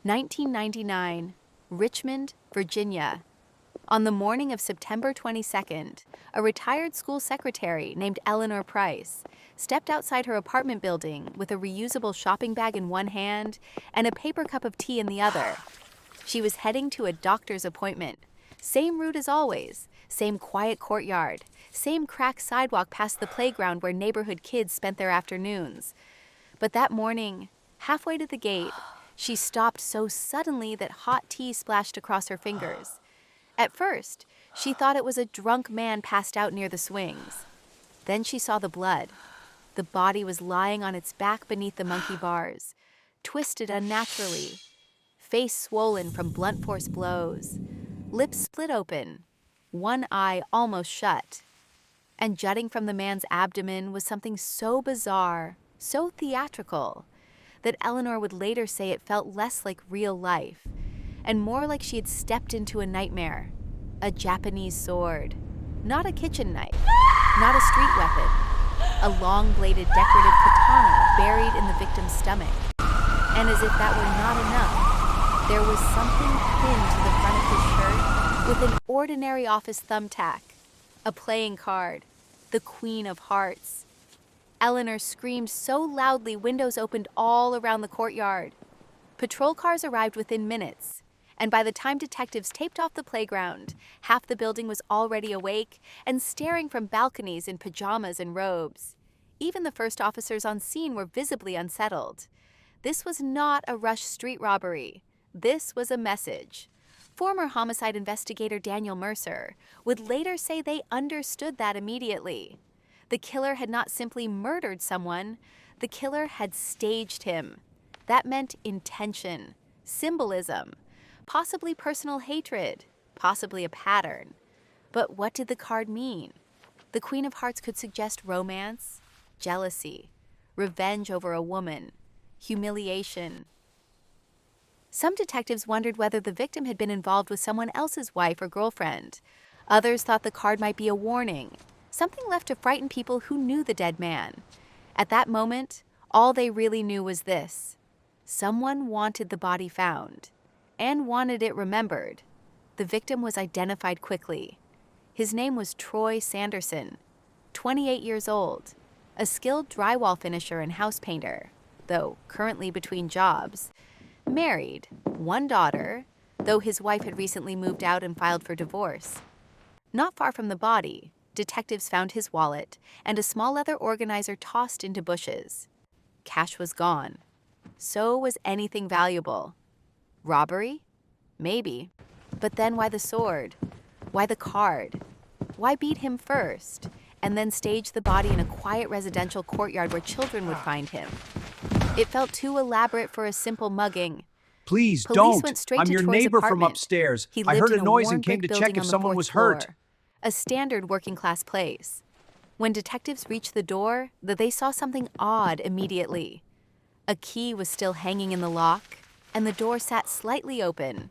1999, Richmond, Virginia. On the morning of September 22nd, a retired school secretary named Eleanor Price stepped outside her apartment building with a reusable shopping bag in one hand and a paper cup of tea in the other. She was heading to a doctor's appointment. Same route as always, same quiet courtyard, same cracked sidewalk past the playground where neighborhood kids spent their afternoons. But that morning, halfway to the gate, she stopped so suddenly that hot tea splashed across her fingers. At first, she thought it was a drunk man passed out near the swings. Then she saw the blood. The body was lying on its back beneath the monkey bars, twisted unnaturally, face swollen from blunt force blows, lips split open, one eye almost shut. And jutting from the man's abdomen was something so bizarre, so theatrical, that Eleanor would later say it felt less like real life and more like she had stepped into a nightmare. A Japanese sword. Not a kitchen knife. Not a street weapon. A long-bladed decorative katana buried in the victim's stomach. And as if that were not enough, there was something pinned to the front of his shirt with an ordinary office thumbtack. A playing card. The Queen of Hearts. Eleanor screamed so loudly windows opened all around the courtyard. Patrol cars arrived within minutes, and by the time detectives taped off the playground, half the building was already awake and staring from balconies in pajamas and robes. Even the first officers on scene were visibly unsettled. This was not a rush street robbery. This was a message. Former homicide investigator Daniel Mercer would later say they understood that immediately. The killer had not simply murdered someone, the killer had staged him. That meant intention, symbolism, possibly personal hatred, possibly a pattern. But what did the card mean? The Queen of Hearts could suggest romance, jealousy, revenge over a woman, humiliation. Some detectives wondered whether the victim had been involved with someone else's wife or girlfriend. Others thought the card might be a warning, something left to frighten people who knew the dead man. At that moment, all they really knew was this. Someone wanted the body found, and wanted it remembered. The victim was identified quickly. His name was Troy Sanderson, 28 years old, a skilled drywall finisher and house painter, though currently between jobs. Married, one daughter, though his wife had recently moved out and filed for divorce. Not far from the body, detectives found his wallet and a small leather organizer tossed into bushes. Cash was gone. So was anything valuable. Robbery? Maybe. But then why the sword? Why the card? Why beat him first, and then stage the body in a quiet residential courtyard where children would find him? It felt too elaborate for a simple mugging. Please Police don't. went straight I'm to your Troy's neighbor from apartment. upstairs. He I lived heard in a noise worn and came to brick check building if on the someone fourth was hurt. floor, a standard working-class place. When detectives reached the door, they saw something odd immediately. A key was still hanging in the lock, and the door sat slightly open.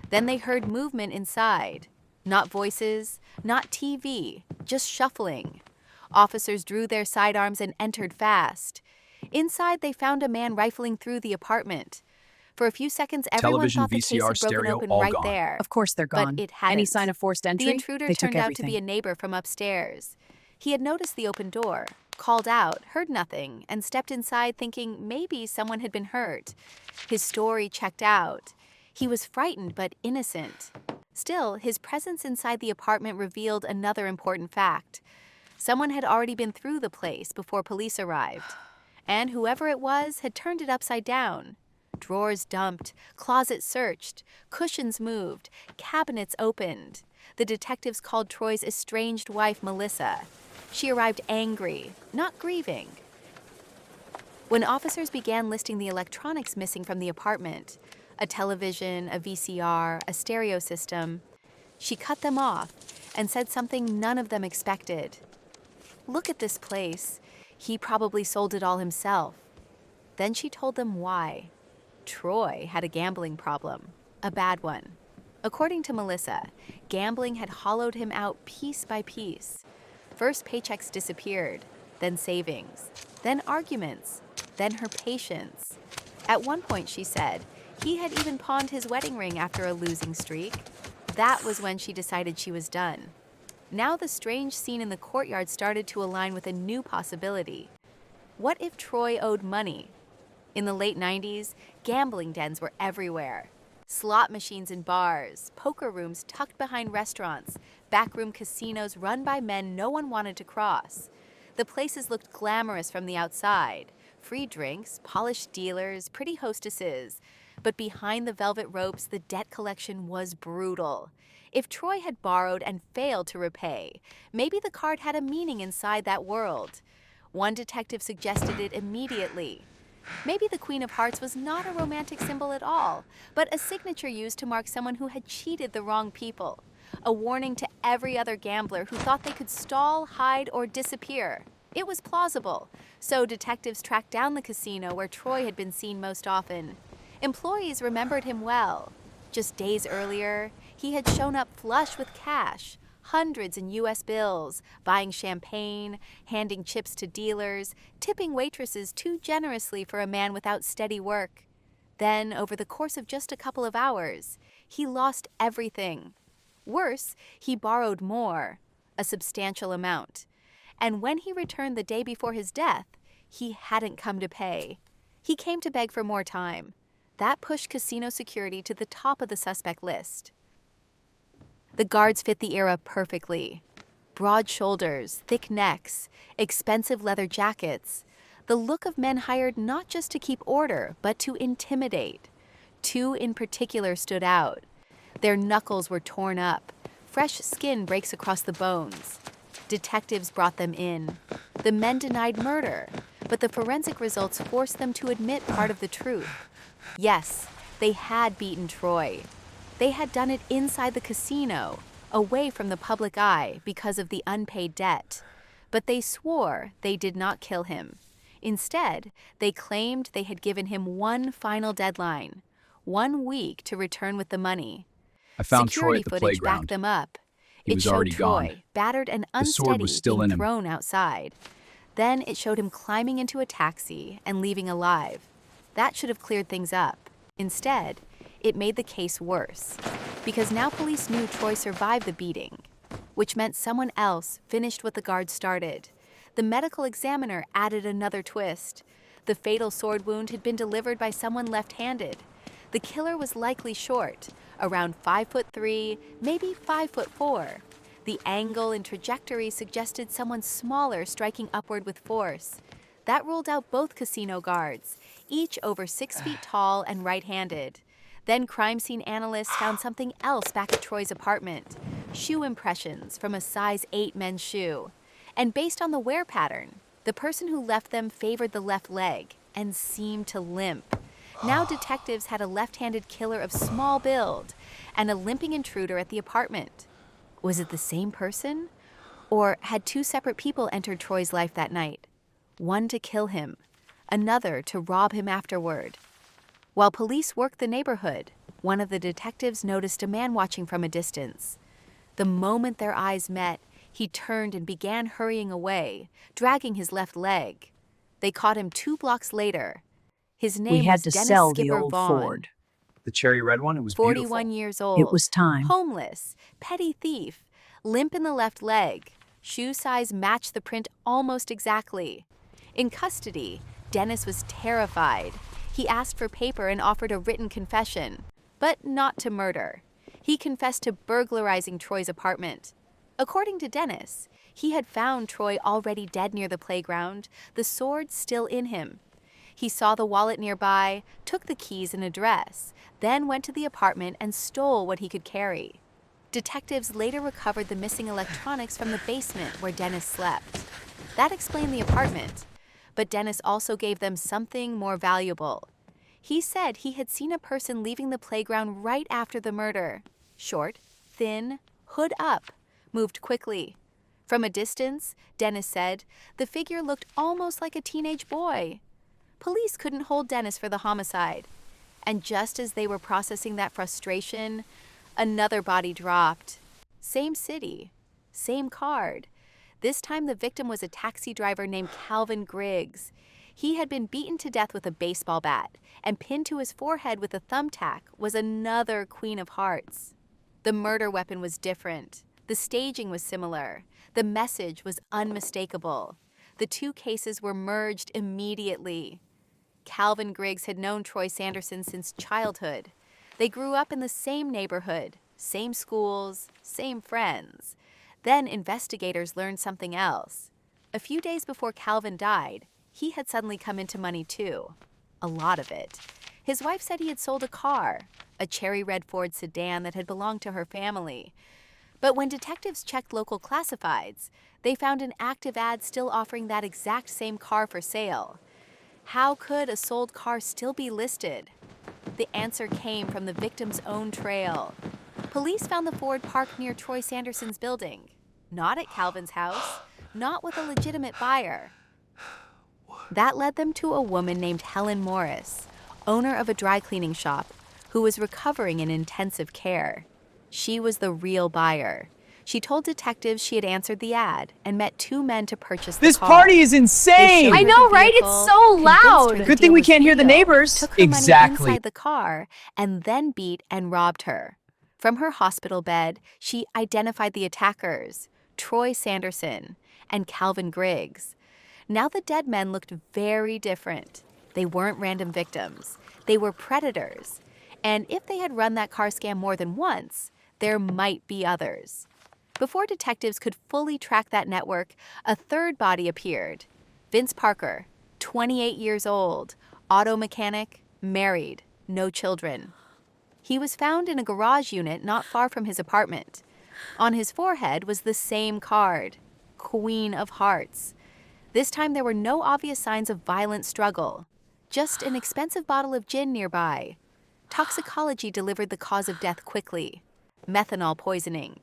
Then they heard movement inside. Not voices, not TV, just shuffling. Officers drew their sidearms and entered fast. Inside, they found a man rifling through the apartment. For a few seconds, everyone Television, thought the case VCR, had broken stereo, open all right gone. there. Of course they're gone. But it hadn't. Any sign of forced entry? The intruder They took turned out to be a everything. neighbor from upstairs. He had noticed the open door, called out, heard nothing, and stepped inside thinking maybe someone had been hurt. His story checked out. He was frightened but innocent. Still, his presence inside the apartment revealed another important fact. Someone had already been through the place before police arrived. And whoever it was had turned it upside down. Drawers dumped, closets searched, cushions moved, cabinets opened. The detectives called Troy's estranged wife, Melissa. She arrived angry, not grieving. When officers began listing the electronics missing from the apartment, a television, a VCR, a stereo system, she cut them off and said something none of them expected. Look at this place. He probably sold it all himself. Then she told them why. Troy had a gambling problem, a bad one. According to Melissa, gambling had hollowed him out piece by piece. First paychecks disappeared, then savings, then arguments, then her patience. At one point, she said, He had even pawned his wedding ring after a losing streak. That was when she decided she was done. Now the strange scene in the courtyard started to align with a new possibility. What if Troy owed money? In the late 90s, gambling dens were everywhere. Slot machines in bars, poker rooms tucked behind restaurants, backroom casinos run by men no one wanted to cross. The places looked glamorous from the outside. Free drinks, polished dealers, pretty hostesses. But behind the velvet ropes, the debt collection was brutal. If Troy had borrowed and failed to repay, maybe the card had a meaning inside that world. One detective suggested it immediately. Maybe the Queen of Hearts was not a romantic symbol at all, but a signature used to mark someone who had cheated the wrong people. A warning to every other gambler who thought they could stall, hide, or disappear. It was plausible, so detectives tracked down the casino where Troy had been seen most often. Employees remembered him well. Just days earlier, he had shown up flush with cash, hundreds in U.S. bills, buying champagne, handing chips to dealers, tipping waitresses too generously for a man without steady work. Then, over the course of just a couple of hours, he lost everything. Worse, he borrowed more, a substantial amount. And when he returned the day before his death, he hadn't come to pay. He came to beg for more time. That pushed casino security to the top of the suspect list. The guards fit the era perfectly. Broad shoulders, thick necks, expensive leather jackets. The look of men hired not just to keep order, but to intimidate. Two in particular stood out. Their knuckles were torn up. Fresh skin breaks across the bones. Detectives brought them in. The men denied murder, but the forensic results forced them to admit part of the truth. Yes, they had beaten Troy. They had done it inside the casino, away from the public eye because of the unpaid debt. But they swore they did not kill him. Instead, they claimed they had given him one final deadline, 1 week to return with the money. I found Troy Security at the footage backed playground. them up. He It was showed already Troy, gone. battered and The sword was unsteady, still being in him. thrown outside. Then it showed him climbing into a taxi and leaving alive. That should have cleared things up. Instead, it made the case worse, because now police knew Troy survived the beating, which meant someone else finished what the guards started. The medical examiner added another twist. The fatal sword wound had been delivered by someone left-handed. The killer was likely short, around 5'3", maybe 5'4". The angle and trajectory suggested someone smaller striking upward with force. That ruled out both casino guards, each over 6 feet tall and right-handed. Then crime scene analysts found something else back at Troy's apartment. Shoe impressions from a size 8 men's shoe. And based on the wear pattern, the person who left them favored the left leg and seemed to limp. Now detectives had a left-handed killer of small build and a limping intruder at the apartment. Was it the same person? Or had two separate people entered Troy's life that night? One to kill him, another to rob him afterward. While police worked the neighborhood, one of the detectives noticed a man watching from a distance. The moment their eyes met, he turned and began hurrying away, dragging his left leg. They caught him 2 blocks later. His name We had was to Dennis sell the Skipper old Vaughn. Ford. The cherry red one, it was 41 beautiful. years old. It was time. Homeless, petty thief, limp in the left leg. Shoe size matched the print almost exactly. In custody, Dennis was terrified. He asked for paper and offered a written confession, but not to murder. He confessed to burglarizing Troy's apartment. According to Dennis, he had found Troy already dead near the playground, the sword still in him. He saw the wallet nearby, took the keys and address, then went to the apartment and stole what he could carry. Detectives later recovered the missing electronics from the basement where Dennis slept. That explained the apartment, but Dennis also gave them something more valuable. He said he had seen a person leaving the playground right after the murder. Short, thin, hood up, moved quickly. From a distance, Dennis said, the figure looked almost like a teenage boy. Police couldn't hold Dennis for the homicide. And just as they were processing that frustration, another body dropped. Same city, same card. This time the victim was a taxi driver named Calvin Griggs. He had been beaten to death with a baseball bat, and pinned to his forehead with a thumbtack was another Queen of Hearts. The murder weapon was different. The staging was similar. The message was unmistakable. The two cases were merged immediately. Calvin Griggs had known Troy Sanderson since childhood. They grew up in the same neighborhood, same schools, same friends. Then investigators learned something else. A few days before Calvin died, he had suddenly come into money too. A lot of it. His wife said he had sold a car, a cherry red Ford sedan that had belonged to her family. But when detectives checked local classifieds, they found an active ad still offering that exact same car for sale. How could a sold car still be listed? The answer came from the victim's own trail. Police found the Ford parked near Troy Sanderson's building, not at Calvin's house, not with a legitimate buyer. That led them to a woman named Helen Morris, owner of a dry cleaning shop, who was recovering in intensive care. She was the real buyer. She told detectives she had answered the ad and met two men to purchase the This car. party is insane! They I showed know, her the right? It's vehicle, so convinced her loud. the Good deal thing we was can't hear the real, neighbors. Took her Exactly. money inside the car and then beat and robbed her. From her hospital bed, she identified the attackers, Troy Sanderson and Calvin Griggs. Now the dead men looked very different. They weren't random victims. They were predators. And if they had run that car scam more than once, there might be others. Before detectives could fully track that network, a third body appeared. Vince Parker, 28 years old, auto mechanic, married, no children. He was found in a garage unit not far from his apartment. On his forehead was the same card, Queen of Hearts. This time there were no obvious signs of violent struggle, just an expensive bottle of gin nearby. Toxicology delivered the cause of death quickly: methanol poisoning.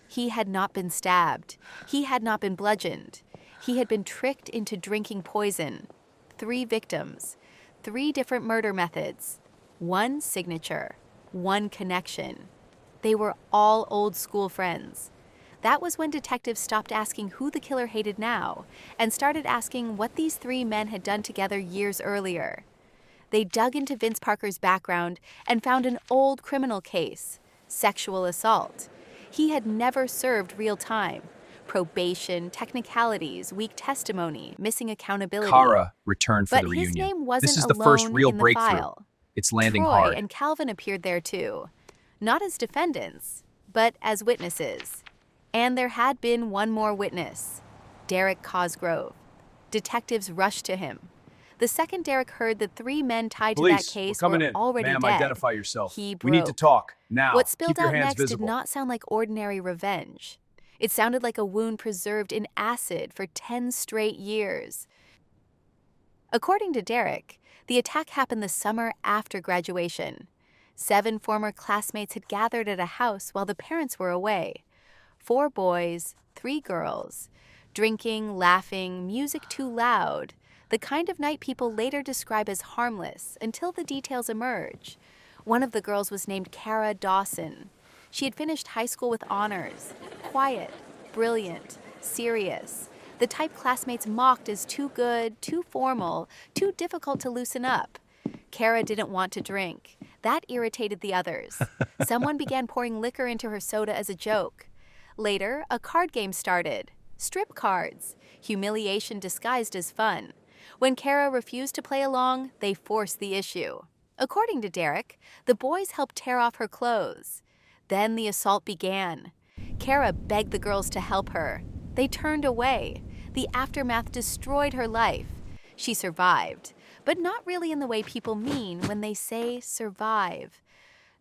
He had not been stabbed. He had not been bludgeoned. He had been tricked into drinking poison. 3 victims, 3 different murder methods, 1 signature, 1 connection. They were all old school friends. That was when detectives stopped asking who the killer hated now and started asking what these 3 men had done together years earlier. They dug into Vince Parker's background and found an old criminal case: sexual assault. He had never served real time. Probation, technicalities, weak testimony, missing accountability. Kara returned for But the his reunion. name wasn't This is the alone first real in the breakthrough. file. It's landing Troy hard. and Calvin appeared there too, not as defendants, but as witnesses. And there had been one more witness, Derek Cosgrove. Detectives rushed to him. The second Derek heard the 3 men tied to that Police, we're case coming were in. already Ma'am, dead. identify yourself. He We need to broke. talk now. What spilled Keep your out hands next visible. did not sound like ordinary revenge. It sounded like a wound preserved in acid for 10 straight years. According to Derek, the attack happened the summer after graduation. 7 former classmates had gathered at a house while the parents were away. 4 boys, 3 girls. Drinking, laughing, music too loud. The kind of night people later describe as harmless until the details emerge. One of the girls was named Kara Dawson. She had finished high school with honors. Quiet, brilliant, serious. The type classmates mocked as too good, too formal, too difficult to loosen up. Kara didn't want to drink. That irritated the others. Someone began pouring liquor into her soda as a joke. Later, a card game started. Strip cards. Humiliation disguised as fun. When Kara refused to play along, they forced the issue. According to Derek, the boys helped tear off her clothes. Then the assault began. Kara begged the girls to help her. They turned away. The aftermath destroyed her life. She survived, but not really in the way people mean when they say survive.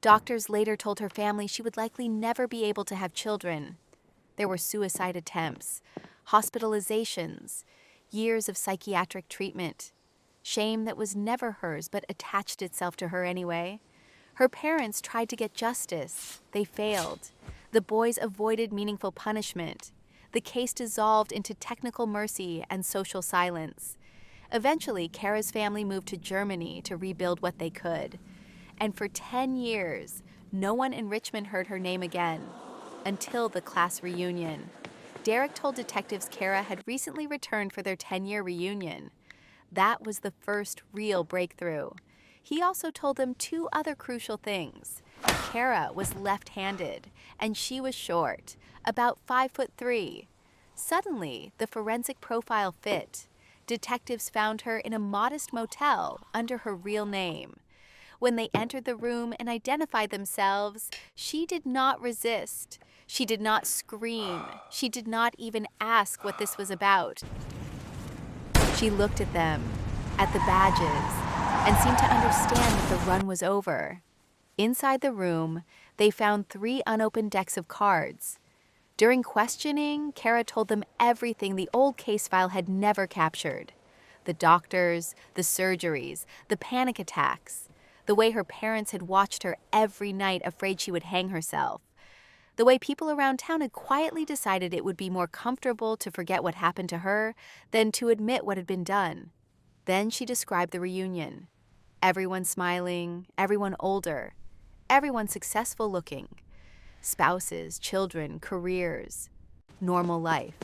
Doctors later told her family she would likely never be able to have children. There were suicide attempts, hospitalizations, years of psychiatric treatment. Shame that was never hers but attached itself to her anyway. Her parents tried to get justice. They failed. The boys avoided meaningful punishment. The case dissolved into technical mercy and social silence. Eventually, Kara's family moved to Germany to rebuild what they could. And for 10 years, no one in Richmond heard her name again, until the class reunion. Derek told detectives Kara had recently returned for their 10-year reunion. That was the first real breakthrough. He also told them two other crucial things. Kara was left-handed, and she was short, about 5'3". Suddenly, the forensic profile fit. Detectives found her in a modest motel under her real name. When they entered the room and identified themselves, she did not resist. She did not scream. She did not even ask what this was about. She looked at them, at the badges, and seemed to understand that the run was over. Inside the room, they found 3 unopened decks of cards. During questioning, Kara told them everything the old case file had never captured. The doctors, the surgeries, the panic attacks, the way her parents had watched her every night afraid she would hang herself, the way people around town had quietly decided it would be more comfortable to forget what happened to her than to admit what had been done. Then she described the reunion. Everyone smiling, everyone older, everyone successful looking. Spouses, children, careers, normal life.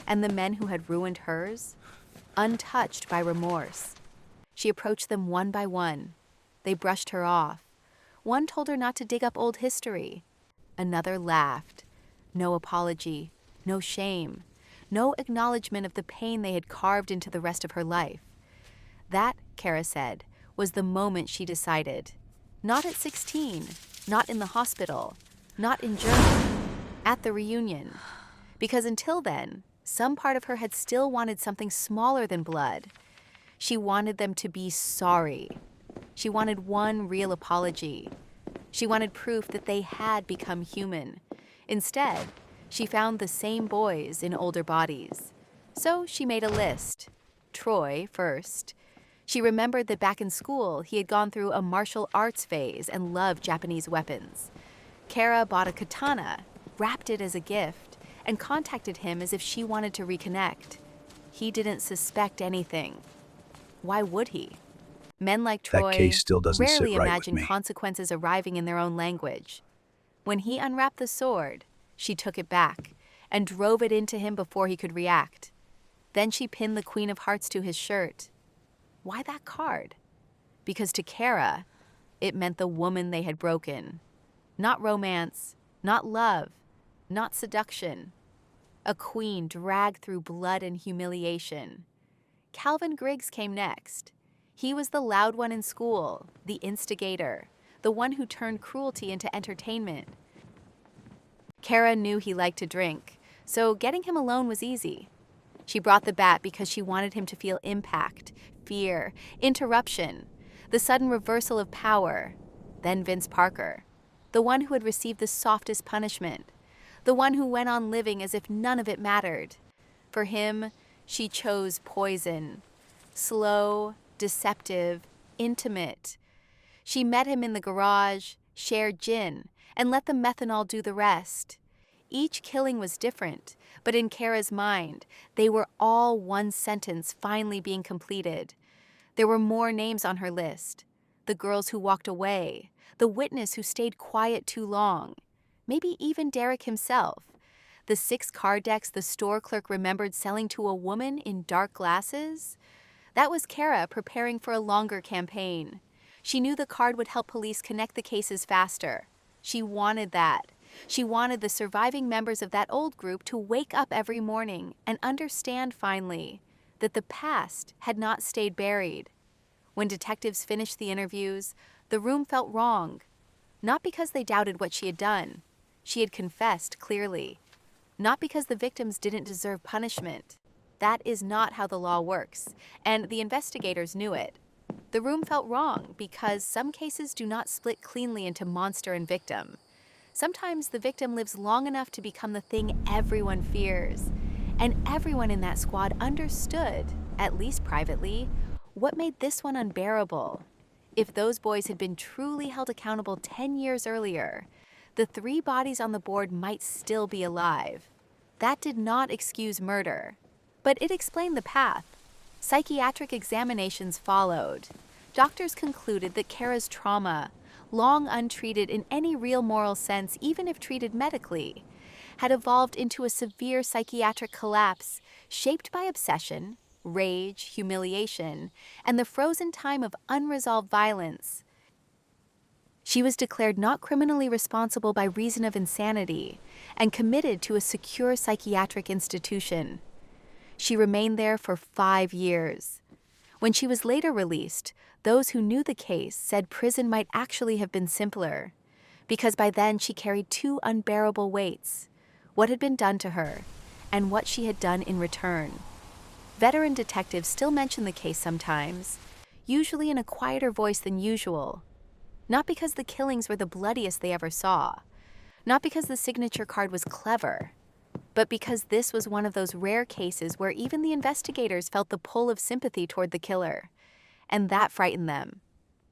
And the men who had ruined hers, untouched by remorse. She approached them one by one. They brushed her off. One told her not to dig up old history. Another laughed. No apology, no shame, no acknowledgement of the pain they had carved into the rest of her life. That, Kara said, was the moment she decided. Not at 16, not in the hospital, not in Germany, at the reunion. Because until then, some part of her had still wanted something smaller than blood. She wanted them to be sorry. She wanted one real apology. She wanted proof that they had become human. Instead, she found the same boys in older bodies. So she made a list. Troy first. She remembered that back in school, he had gone through a martial arts phase and loved Japanese weapons. Kara bought a katana, wrapped it as a gift, and contacted him as if she wanted to reconnect. He didn't suspect anything. Why would he? Men like Troy That case still doesn't rarely sit right imagine with me. consequences arriving in their own language. When he unwrapped the sword, she took it back and drove it into him before he could react. Then she pinned the Queen of Hearts to his shirt. Why that card? Because to Kara, it meant the woman they had broken. Not romance, not love, not seduction. A queen dragged through blood and humiliation. Calvin Griggs came next. He was the loud one in school, the instigator, the one who turned cruelty into entertainment. Kara knew he liked to drink, so getting him alone was easy. She brought the bat because she wanted him to feel impact, fear, interruption, the sudden reversal of power. Then Vince Parker, the one who had received the softest punishment, the one who went on living as if none of it mattered. For him, she chose poison. Slow, deceptive, intimate. She met him in the garage, shared gin, and let the methanol do the rest. Each killing was different, but in Kara's mind, they were all one sentence finally being completed. There were more names on her list. The girls who walked away, the witness who stayed quiet too long, maybe even Derek himself. The 6 card decks the store clerk remembered selling to a woman in dark glasses. That was Kara preparing for a longer campaign. She knew the card would help police connect the cases faster. She wanted that. She wanted the surviving members of that old group to wake up every morning and understand finally that the past had not stayed buried. When detectives finished the interviews, the room felt wrong. Not because they doubted what she had done. She had confessed clearly. Not because the victims didn't deserve punishment. That is not how the law works, and the investigators knew it. The room felt wrong because some cases do not split cleanly into monster and victim. Sometimes the victim lives long enough to become the thing everyone fears, and everyone in that squad understood, at least privately, what made this one unbearable. If those boys had been truly held accountable 10 years earlier, the 3 bodies on the board might still be alive. That did not excuse murder. But it explained the path. Psychiatric examinations followed. Doctors concluded that Kara's trauma, long untreated in any real moral sense, even if treated medically, had evolved into a severe psychiatric collapse shaped by obsession, rage, humiliation, and the frozen time of unresolved violence. She was declared not criminally responsible by reason of insanity and committed to a secure psychiatric institution. She remained there for 5 years. When she was later released, those who knew the case said prison might actually have been simpler, because by then she carried 2 unbearable weights: what had been done to her and what she had done in return. Veteran detectives still mention the case sometimes, usually in a quieter voice than usual. Not because the killings were the bloodiest they ever saw, not because the signature card was clever, but because this was one of those rare cases where even the investigators felt the pull of sympathy toward the killer. And that frightened them.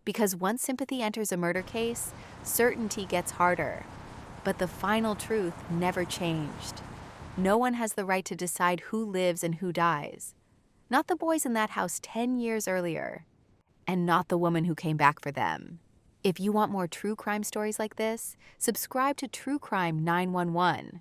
Because once sympathy enters a murder case, certainty gets harder. But the final truth never changed. No one has the right to decide who lives and who dies. Not the boys in that house 10 years earlier. And not the woman who came back for them. If you want more true crime stories like this, subscribe to True Crime 911.